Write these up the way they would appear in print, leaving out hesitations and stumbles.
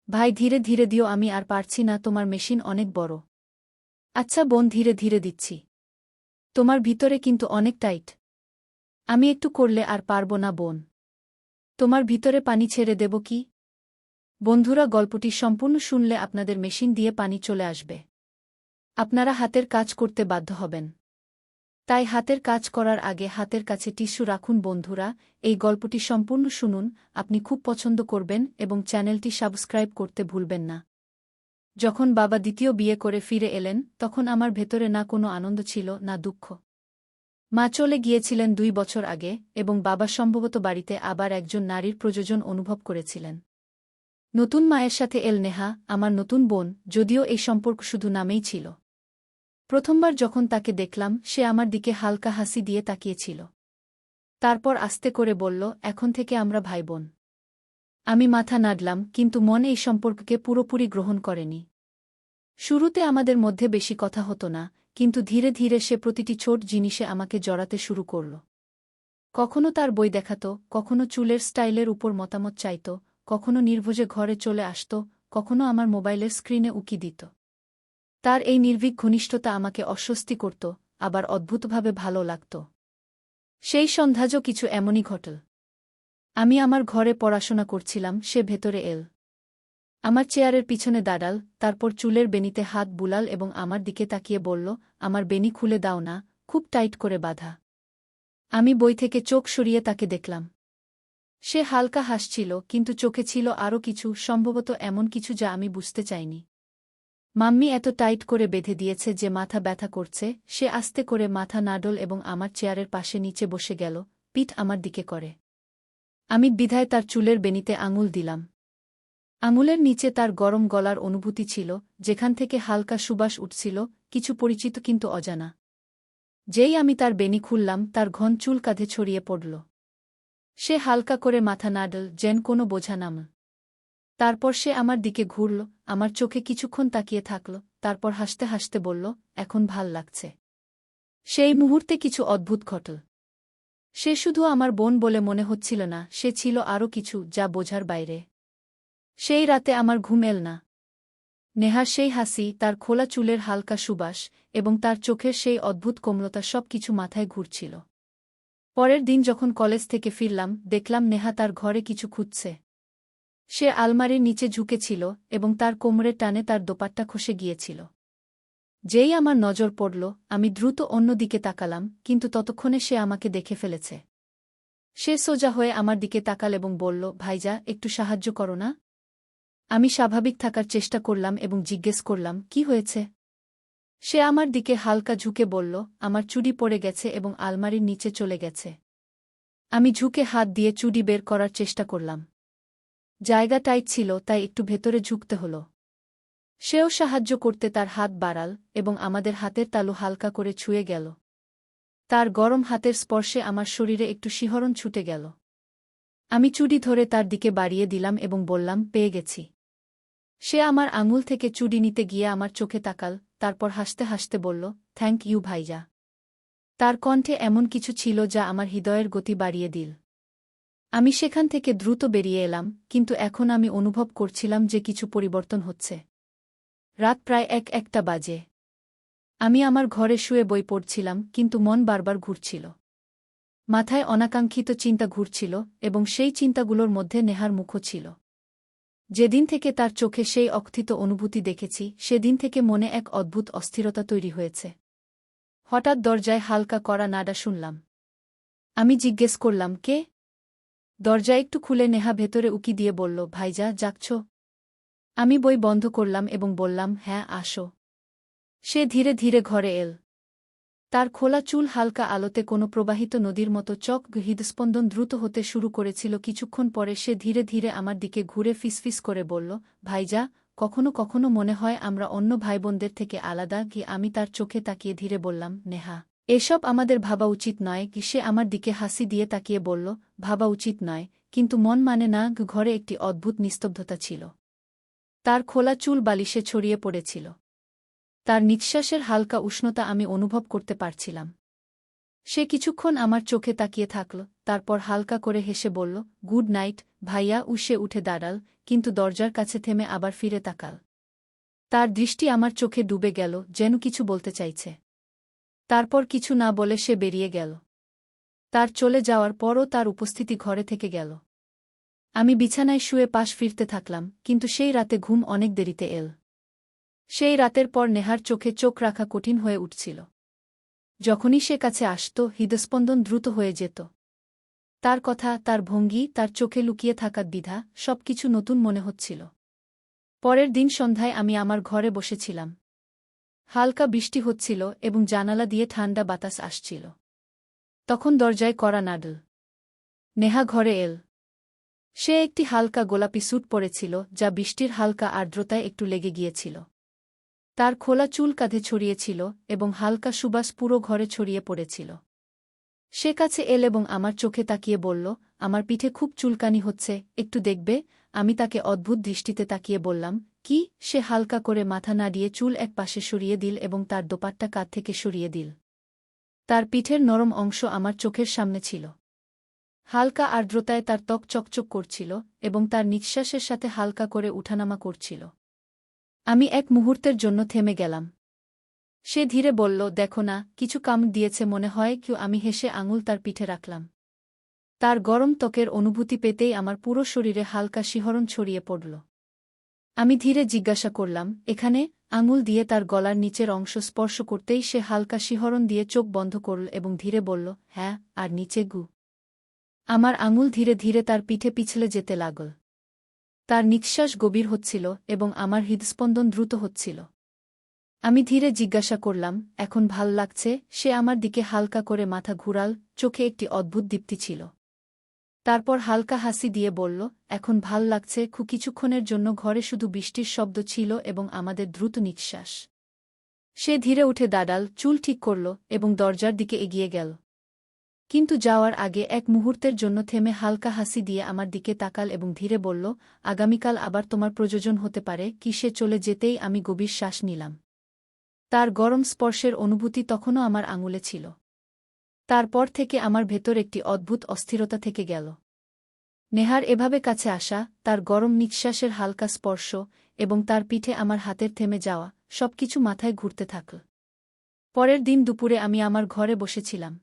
ভাই ধীরে ধীরে দিও, আমি আর পারছি না, তোমার মেশিন অনেক বড়। আচ্ছা বোন, ধীরে ধীরে দিচ্ছি। তোমার ভিতরে কিন্তু অনেক টাইট। আমি একটু করলে আর পারব না বোন। তোমার ভিতরে পানি ছেড়ে দেব কি? বন্ধুরা, গল্পটি সম্পূর্ণ শুনলে আপনাদের মেশিন দিয়ে পানি চলে আসবে। আপনারা হাতের কাজ করতে বাধ্য হবেন। তাই হাতের কাজ করার আগে হাতের কাছে টিস্যু রাখুন। বন্ধুরা, এই গল্পটি সম্পূর্ণ শুনুন, আপনি খুব পছন্দ করবেন এবং চ্যানেলটি সাবস্ক্রাইব করতে ভুলবেন না। যখন বাবা দ্বিতীয় বিয়ে করে ফিরে এলেন, তখন আমার ভেতরে না কোনো আনন্দ ছিল, না দুঃখ। মা চলে গিয়েছিলেন 2 বছর আগে এবং বাবা সম্ভবত বাড়িতে আবার একজন নারীর প্রয়োজন অনুভব করেছিলেন। নতুন মায়ের সাথে এল নেহা, আমার নতুন বোন, যদিও এই সম্পর্ক শুধু নামেই ছিল। প্রথমবার যখন তাকে দেখলাম, সে আমার দিকে হালকা হাসি দিয়ে তাকিয়েছিল। তারপর আস্তে করে বলল, এখন থেকে আমরা ভাইবোন। আমি মাথা নাড়লাম, কিন্তু মনে এই সম্পর্ককে পুরোপুরি গ্রহণ করেনি। শুরুতে আমাদের মধ্যে বেশি কথা হতো না, কিন্তু ধীরে ধীরে সে প্রতিটি ছোট জিনিসে আমাকে জড়াতে শুরু করল। কখনো তার বই দেখাত, কখনো চুলের স্টাইলের উপর মতামত চাইত, কখনো নির্ভোজে ঘরে চলে আসত, কখনো আমার মোবাইলের স্ক্রিনে উকি দিত। তার এই নির্ভীক ঘনিষ্ঠতা আমাকে অস্বস্তি করত, আবার অদ্ভুতভাবে ভালো লাগত। সেই সন্ধ্যাজও কিছু এমনই ঘটল। আমি আমার ঘরে পড়াশোনা করছিলাম, সে ভেতরে এল। আমার চেয়ারের পিছনে দাঁড়াল, তারপর চুলের বেনিতে হাত বুলাল এবং আমার দিকে তাকিয়ে বলল, আমার বেনি খুলে দাও না, খুব টাইট করে বাঁধা। আমি বই থেকে চোখ সরিয়ে তাকে দেখলাম। সে হালকা হাসছিল, কিন্তু চোখে ছিল আরও কিছু, সম্ভবত এমন কিছু যা আমি বুঝতে চাইনি। মাম্মি এত টাইট করে বেঁধে দিয়েছে যে মাথা ব্যথা করছে। সে আস্তে করে মাথা নাড়ল এবং আমার চেয়ারের পাশে নিচে বসে গেল, পিঠ আমার দিকে করে। আমি দ্বিধায় তার চুলের বেনিতে আঙুল দিলাম। আঙুলের নিচে তার গরম গলার অনুভূতি ছিল, যেখান থেকে হালকা সুবাস উঠছিল, কিছু পরিচিত কিন্তু অজানা। যেই আমি তার বেনি খুললাম, তার ঘন চুল কাঁধে ছড়িয়ে পড়ল। সে হালকা করে মাথা নাড়ল, যেন কোনো বোঝা নাম। তারপর সে আমার দিকে ঘুরল, আমার চোখে কিছুক্ষণ তাকিয়ে থাকল, তারপর হাসতে হাসতে বলল, এখন ভাল লাগছে। সেই মুহূর্তে কিছু অদ্ভুত ঘটল। সে শুধু আমার বোন বলে মনে হচ্ছিল না, সে ছিল আরও কিছু, যা বোঝার বাইরে। সেই রাতে আমার ঘুম এল না। নেহার সেই হাসি, তার খোলা চুলের হালকা সুবাস এবং তার চোখের সেই অদ্ভুত কোমলতা, সব কিছু মাথায় ঘুরছিল। পরের দিন যখন কলেজ থেকে ফিরলাম, দেখলাম নেহা তার ঘরে কিছু খুঁজছে। সে আলমারির নিচে ঝুঁকেছিল এবং তার কোমরের টানে তার দোপাট্টা খসে গিয়েছিল। যেই আমার নজর পড়ল, আমি দ্রুত অন্যদিকে তাকালাম, কিন্তু ততক্ষণে সে আমাকে দেখে ফেলেছে। সে সোজা হয়ে আমার দিকে তাকাল এবং বলল, ভাইজা, একটু সাহায্য করো না। আমি স্বাভাবিক থাকার চেষ্টা করলাম এবং জিজ্ঞেস করলাম, কি হয়েছে? সে আমার দিকে হালকা ঝুঁকে বলল, আমার চুড়ি পড়ে গেছে এবং আলমারির নিচে চলে গেছে। আমি ঝুঁকে হাত দিয়ে চুড়ি বের করার চেষ্টা করলাম। জায়গা টাইট ছিল, তাই একটু ভেতরে ঝুঁকতে হলো। সেও সাহায্য করতে তার হাত বাড়াল এবং আমাদের হাতের তালু হালকা করে ছুঁয়ে গেল। তার গরম হাতের স্পর্শে আমার শরীরে একটু শিহরণ ছুটে গেল। আমি চুড়ি ধরে তার দিকে বাড়িয়ে দিলাম এবং বললাম, পেয়ে গেছি। সে আমার আঙুল থেকে চুড়ি নিতে গিয়ে আমার চোখে তাকাল, তারপর হাসতে হাসতে বলল, থ্যাংক ইউ ভাইজা। তার কণ্ঠে এমন কিছু ছিল যা আমার হৃদয়ের গতি বাড়িয়ে দিল। আমি সেখান থেকে দ্রুত বেরিয়ে এলাম, কিন্তু এখন আমি অনুভব করছিলাম যে কিছু পরিবর্তন হচ্ছে। রাত প্রায় 1-1টা বাজে। আমি আমার ঘরে শুয়ে বই পড়ছিলাম, কিন্তু মন বারবার ঘুরছিল। মাথায় অনাকাঙ্ক্ষিত চিন্তা ঘুরছিল এবং সেই চিন্তাগুলোর মধ্যে নেহার মুখও ছিল। যেদিন থেকে তার চোখে সেই অকথিত অনুভূতি দেখেছি, সেদিন থেকে মনে এক অদ্ভুত অস্থিরতা তৈরি হয়েছে। হঠাৎ দরজায় হালকা কড়া নাড়া শুনলাম। আমি জিজ্ঞেস করলাম, কে? দরজা একটু খুলে নেহা ভেতরে উকি দিয়ে বলল, ভাইজা, জাগছ? আমি বই বন্ধ করলাম এবং বললাম, হ্যাঁ, আসো। সে ধীরে ধীরে ঘরে এল। তার খোলা চুল হালকা আলোতে কোনো প্রবাহিত নদীর মতো চক, হৃদস্পন্দন দ্রুত হতে শুরু করেছিল। কিছুক্ষণ পরে সে ধীরে ধীরে আমার দিকে ঘুরে ফিসফিস করে বলল, ভাইজা, কখনো কখনো মনে হয় আমরা অন্য ভাইবোনদের থেকে আলাদা। আমি তার চোখে তাকিয়ে ধীরে বললাম, নেহা, এসব আমাদের ভাবা উচিত নয়। সে আমার দিকে হাসি দিয়ে তাকিয়ে বলল, ভাবা উচিত নয়, কিন্তু মন মানে না। ঘরে একটি অদ্ভুত নিস্তব্ধতা ছিল। তার খোলা চুল বালিশে ছড়িয়ে পড়েছিল। তার নিঃশ্বাসের হালকা উষ্ণতা আমি অনুভব করতে পারছিলাম। সে কিছুক্ষণ আমার চোখে তাকিয়ে থাকল, তারপর হালকা করে হেসে বলল, গুড নাইট ভাইয়া। সে উঠে দাঁড়াল, কিন্তু দরজার কাছে থেমে আবার ফিরে তাকাল। তার দৃষ্টি আমার চোখে ডুবে গেল, যেন কিছু বলতে চাইছে। তারপর কিছু না বলে সে বেরিয়ে গেল। তার চলে যাওয়ার পরও তার উপস্থিতি ঘরে থেকে গেল। আমি বিছানায় শুয়ে পাশ ফিরতে থাকলাম, কিন্তু সেই রাতে ঘুম অনেক দেরিতে এল। সেই রাতের পর নেহার চোখে চোখ রাখা কঠিন হয়ে উঠছিল। যখনই সে কাছে আসত, হৃদস্পন্দন দ্রুত হয়ে যেত। তার কথা, তার ভঙ্গি, তার চোখে লুকিয়ে থাকা দ্বিধা, সবকিছু নতুন মনে হচ্ছিল। পরের দিন সন্ধ্যায় আমি আমার ঘরে বসেছিলাম। হালকা বৃষ্টি হচ্ছিল এবং জানালা দিয়ে ঠান্ডা বাতাস আসছিল। তখন দরজায় কড়া নাড়ল। নেহা ঘরে এল। সে একটি হালকা গোলাপি স্যুট পরেছিল, যা বৃষ্টির হালকা আর্দ্রতায় একটু লেগে গিয়েছিল। তার খোলা চুল কাঁধে ছড়িয়েছিল এবং হালকা সুবাস পুরো ঘরে ছড়িয়ে পড়েছিল। সে কাছে এল এবং আমার চোখে তাকিয়ে বলল, আমার পিঠে খুব চুলকানি হচ্ছে, একটু দেখবে? আমি তাকে অদ্ভুত দৃষ্টিতে তাকিয়ে বললাম, কি? সে হালকা করে মাথা নাড়িয়ে চুল এক পাশে সরিয়ে দিল এবং তার দোপাট্টা কাঁধ থেকে সরিয়ে দিল। তার পিঠের নরম অংশ আমার চোখের সামনে ছিল। হালকা আর্দ্রতায় তার ত্বক চকচক করছিল এবং তার নিঃশ্বাসের সাথে হালকা করে উঠানামা করছিল। আমি এক মুহূর্তের জন্য থেমে গেলাম। সে ধীরে বলল, দেখো না, কিছু কামড় দিয়েছে মনে হয়। আমি হেসে আঙুল তার পিঠে রাখলাম। তার গরম ত্বকের অনুভূতি পেতেই আমার পুরো শরীরে হালকা শিহরণ ছড়িয়ে পড়ল। আমি ধীরে জিজ্ঞাসা করলাম, এখানে? আঙুল দিয়ে তার গলার নিচের অংশ স্পর্শ করতেই সে হালকা শিহরণ দিয়ে চোখ বন্ধ করল এবং ধীরে বলল, হ্যাঁ, আর নিচে গু। আমার আঙুল ধীরে ধীরে তার পিঠে পিছলে যেতে লাগল। তার নিঃশ্বাস গভীর হচ্ছিল এবং আমার হৃদস্পন্দন দ্রুত হচ্ছিল। আমি ধীরে জিজ্ঞাসা করলাম, এখন ভাল লাগছে? সে আমার দিকে হালকা করে মাথা ঘুরাল, চোখে একটি অদ্ভুত দীপ্তি ছিল। তারপর হালকা হাসি দিয়ে বলল, এখন ভাল লাগছে। কিছুক্ষণের জন্য ঘরে শুধু বৃষ্টির শব্দ ছিল এবং আমাদের দ্রুত নিঃশ্বাস। সে ধীরে উঠে দাঁড়াল, চুল ঠিক করল এবং দরজার দিকে এগিয়ে গেল। কিন্তু যাওয়ার আগে এক মুহূর্তের জন্য থেমে হালকা হাসি দিয়ে আমার দিকে তাকাল এবং ধীরে বলল, আগামীকাল আবার তোমার প্রয়োজন হতে পারে। সে চলে যেতেই আমি গভীর শ্বাস নিলাম। তার গরম স্পর্শের অনুভূতি তখনও আমার আঙুলে ছিল। তারপর থেকে আমার ভেতর একটি অদ্ভুত অস্থিরতা থেকে গেল। নেহার এভাবে কাছে আসা, তার গরম নিঃশ্বাসের হালকা স্পর্শ এবং তার পিঠে আমার হাতের থেমে যাওয়া, সবকিছু মাথায় ঘুরতে থাকল। পরের দিন দুপুরে আমি আমার ঘরে বসেছিলাম।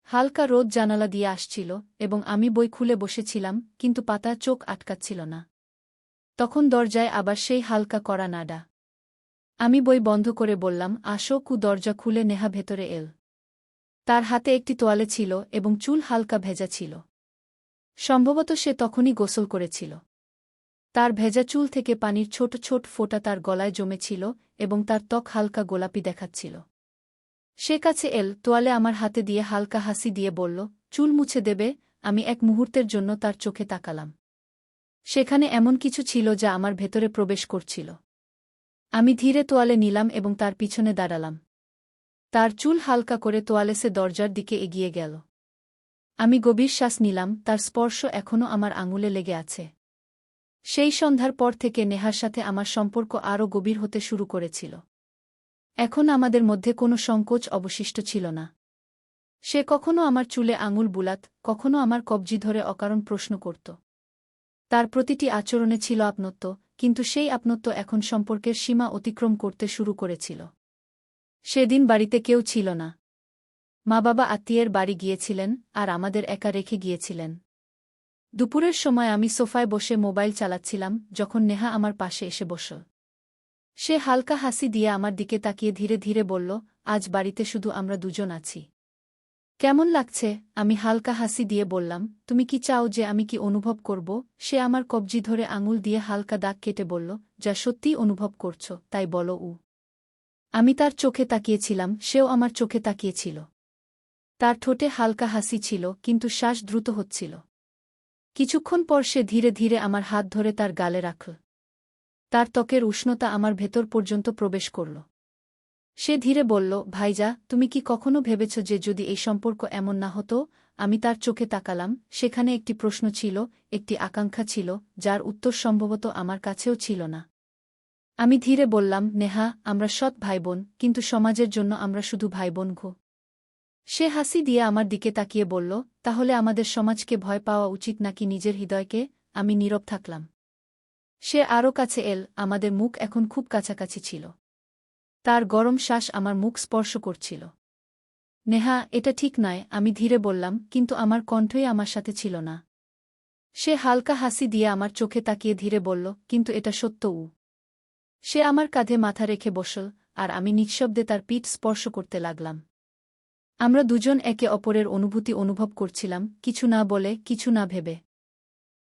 হালকা রোদ জানালা দিয়ে আসছিল এবং আমি বই খুলে বসেছিলাম, কিন্তু পাতা চোখ আটকাচ্ছিল না। তখন দরজায় আবার সেই হালকা কড়া নাড়া। আমি বই বন্ধ করে বললাম, আসো। দরজা খুলে নেহা ভেতরে এল। তার হাতে একটি তোয়ালে ছিল এবং চুল হালকা ভেজা ছিল। সম্ভবত সে তখনই গোসল করেছিল। তার ভেজা চুল থেকে পানির ছোট ছোট ফোঁটা তার গলায় জমেছিল এবং তার ত্বক হালকা গোলাপি দেখাচ্ছিল। সে কাছে এল, তোয়ালে আমার হাতে দিয়ে হালকা হাসি দিয়ে বলল, চুল মুছে দেবে? আমি এক মুহূর্তের জন্য তার চোখে তাকালাম। সেখানে এমন কিছু ছিল যা আমার ভেতরে প্রবেশ করছিল। আমি ধীরে তোয়ালে নিলাম এবং তার পিছনে দাঁড়ালাম। তার চুল হালকা করে তোয়ালে সে দরজার দিকে এগিয়ে গেল। আমি গভীর শ্বাস নিলাম, তার স্পর্শ এখনও আমার আঙুলে লেগে আছে। সেই সন্ধ্যার পর থেকে নেহার সাথে আমার সম্পর্ক আরও গভীর হতে শুরু করেছিল। এখন আমাদের মধ্যে কোনো সংকোচ অবশিষ্ট ছিল না। সে কখনো আমার চুলে আঙুল বুলাত, কখনো আমার কবজি ধরে অকারণ প্রশ্ন করত। তার প্রতিটি আচরণে ছিল আপনত্ব, কিন্তু সেই আপনত্ব এখন সম্পর্কের সীমা অতিক্রম করতে শুরু করেছিল। সেদিন বাড়িতে কেউ ছিল না। মা-বাবা আত্মীয়ের বাড়ি গিয়েছিলেন আর আমাদের একা রেখে গিয়েছিলেন। দুপুরের সময় আমি সোফায় বসে মোবাইল চালাচ্ছিলাম যখন নেহা আমার পাশে এসে বসল। সে হালকা হাসি দিয়ে আমার দিকে তাকিয়ে ধীরে ধীরে বলল, আজ বাড়িতে শুধু আমরা দুজন আছি। কেমন লাগছে? আমি হালকা হাসি দিয়ে বললাম, তুমি কি চাও যে আমি কি অনুভব করব? সে আমার কবজি ধরে আঙুল দিয়ে হালকা দাগ কেটে বলল, যা সত্যিই অনুভব করছ তাই বলো। আমি তার চোখে তাকিয়েছিলাম, সেও আমার চোখে তাকিয়েছিল। তার ঠোঁটে হালকা হাসি ছিল, কিন্তু শ্বাস দ্রুত হচ্ছিল। কিছুক্ষণ পর সে ধীরে ধীরে আমার হাত ধরে তার গালে রাখল। তার ত্বকের উষ্ণতা আমার ভেতর পর্যন্ত প্রবেশ করল। সে ধীরে বলল, ভাইজা, তুমি কি কখনো ভেবেছ যে যদি এই সম্পর্ক এমন না হতো? আমি তার চোখে তাকালাম, সেখানে একটি প্রশ্ন ছিল, একটি আকাঙ্ক্ষা ছিল, যার উত্তর সম্ভবত আমার কাছেও ছিল না। আমি ধীরে বললাম, নেহা, আমরা সৎ ভাইবোন, কিন্তু সমাজের জন্য আমরা শুধু ভাইবোন। সে হাসি দিয়ে আমার দিকে তাকিয়ে বলল, তাহলে আমাদের সমাজকে ভয় পাওয়া উচিত নাকি নিজের হৃদয়কে? আমি নীরব থাকলাম। সে আরও কাছে এল, আমাদের মুখ এখন খুব কাছাকাছি ছিল। তার গরম শ্বাস আমার মুখ স্পর্শ করছিল। নেহা, এটা ঠিক নয়, আমি ধীরে বললাম, কিন্তু আমার কণ্ঠই আমার সাথে ছিল না। সে হালকা হাসি দিয়ে আমার চোখে তাকিয়ে ধীরে বলল, কিন্তু এটা সত্য। সে আমার কাঁধে মাথা রেখে বসল, আর আমি নিঃশব্দে তার পিঠ স্পর্শ করতে লাগলাম। আমরা দুজন একে অপরের অনুভূতি অনুভব করছিলাম, কিছু না বলে, কিছু না ভেবে।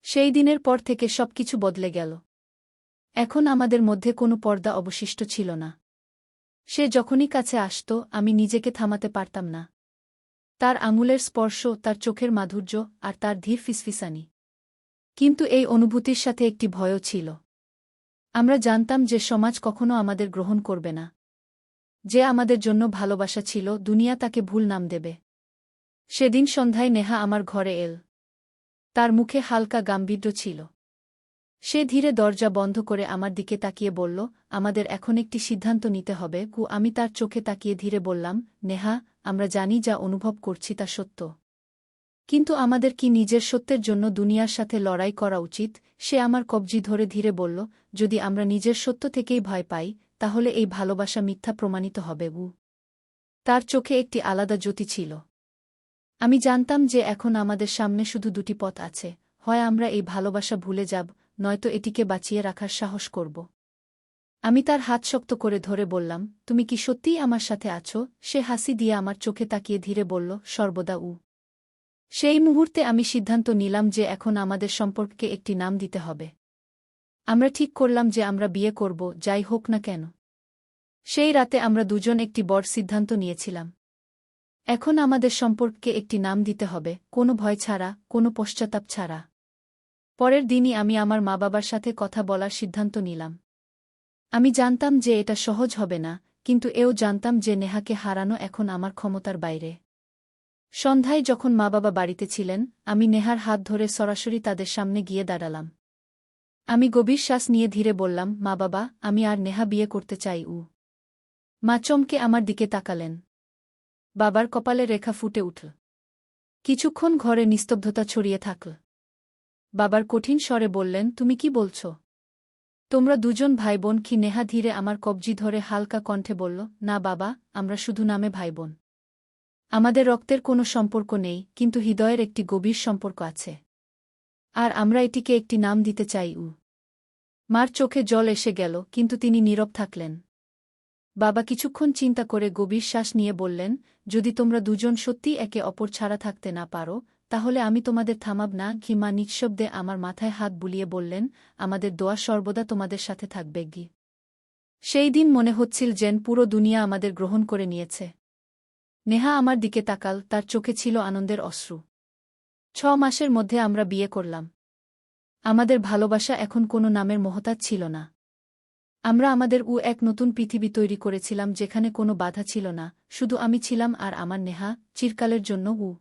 সেই দিনের পর থেকে সবকিছু বদলে গেল। এখন আমাদের মধ্যে কোনো পর্দা অবশিষ্ট ছিল না। সে যখনই কাছে আসত, আমি নিজেকে থামাতে পারতাম না। তার আঙুলের স্পর্শ, তার চোখের মাধুর্য, আর তার ধীর ফিসফিসানি। কিন্তু এই অনুভূতির সাথে একটি ভয়ও ছিল। আমরা জানতাম যে সমাজ কখনো আমাদের গ্রহণ করবে না। যে আমাদের জন্য ভালোবাসা ছিল, দুনিয়া তাকে ভুল নাম দেবে। সেদিন সন্ধ্যায় নেহা আমার ঘরে এল। তার মুখে হালকা গাম্ভীর্য ছিল। সে ধীরে দরজা বন্ধ করে আমার দিকে তাকিয়ে বলল, আমাদের এখন একটি সিদ্ধান্ত নিতে হবে। আমি তার চোখে তাকিয়ে ধীরে বললাম, নেহা, আমরা জানি যা অনুভব করছি তা সত্য। কিন্তু আমাদের কি নিজের সত্যের জন্য দুনিয়ার সাথে লড়াই করা উচিত? সে আমার কবজি ধরে ধীরে বলল, যদি আমরা নিজের সত্য থেকেই ভয় পাই, তাহলে এই ভালোবাসা মিথ্যা প্রমাণিত হবে। তার চোখে একটি আলাদা জ্যোতি ছিল। আমি জানতাম যে এখন আমাদের সামনে শুধু দুটি পথ আছে, হয় আমরা এই ভালোবাসা ভুলে যাব, নয়তো এটিকে বাঁচিয়ে রাখার সাহস করব। আমি তার হাত শক্ত করে ধরে বললাম, তুমি কি সত্যিই আমার সাথে আছো? সে হাসি দিয়ে আমার চোখে তাকিয়ে ধীরে বলল, সর্বদা। সেই মুহূর্তে আমি সিদ্ধান্ত নিলাম যে এখন আমাদের সম্পর্ককে একটি নাম দিতে হবে। আমরা ঠিক করলাম যে আমরা বিয়ে করব, যাই হোক না কেন। সেই রাতে আমরা দুজন একটি বড় সিদ্ধান্ত নিয়েছিলাম। এখন আমাদের সম্পর্ককে একটি নাম দিতে হবে, কোনো ভয় ছাড়া, কোনো পশ্চাত্তাপ ছাড়া। পরের দিনই আমি আমার মা-বাবার সাথে কথা বলার সিদ্ধান্ত নিলাম। আমি জানতাম যে এটা সহজ হবে না, কিন্তু এও জানতাম যে নেহাকে হারানো এখন আমার ক্ষমতার বাইরে। সন্ধ্যায় যখন মা-বাবা বাড়িতে ছিলেন, আমি নেহার হাত ধরে সরাসরি তাদের সামনে গিয়ে দাঁড়ালাম। আমি গভীর শ্বাস নিয়ে ধীরে বললাম, মা-বাবা, আমি আর নেহা বিয়ে করতে চাই। মা চমকে আমার দিকে তাকালেন। বাবার কপালে রেখা ফুটে উঠল। কিছুক্ষণ ঘরে নিস্তব্ধতা ছড়িয়ে থাকল। বাবার কঠিন স্বরে বললেন, তুমি কি বলছ? তোমরা দুজন ভাইবোন কি? নেহা ধীরে আমার কবজি ধরে হালকা কণ্ঠে বলল, না বাবা, আমরা শুধু নামে ভাইবোন। আমাদের রক্তের কোনো সম্পর্ক নেই, কিন্তু হৃদয়ের একটি গভীর সম্পর্ক আছে। আর আমরা এটিকে একটি নাম দিতে চাই। মার চোখে জল এসে গেল, কিন্তু তিনি নীরব থাকলেন। বাবা কিছুক্ষণ চিন্তা করে গভীর শ্বাস নিয়ে বললেন, যদি তোমরা দুজন সত্যি একে অপর ছাড়া থাকতে না পারো, তাহলে আমি তোমাদের থামাব না। মা নিঃশব্দে আমার মাথায় হাত বুলিয়ে বললেন, আমাদের দোয়া সর্বদা তোমাদের সাথে থাকবে। সেই দিন মনে হচ্ছিল যেন পুরো দুনিয়া আমাদের গ্রহণ করে নিয়েছে। নেহা আমার দিকে তাকাল, তার চোখে ছিল আনন্দের অশ্রু। 6 মাসের মধ্যে আমরা বিয়ে করলাম। আমাদের ভালোবাসা এখন কোনো নামের মহতাজ ছিল না। আমরা আমাদের এক নতুন পৃথিবী তৈরি করেছিলাম, যেখানে কোনো বাধা ছিল না, শুধু আমি ছিলাম আর আমার নেহা, চিরকালের জন্য।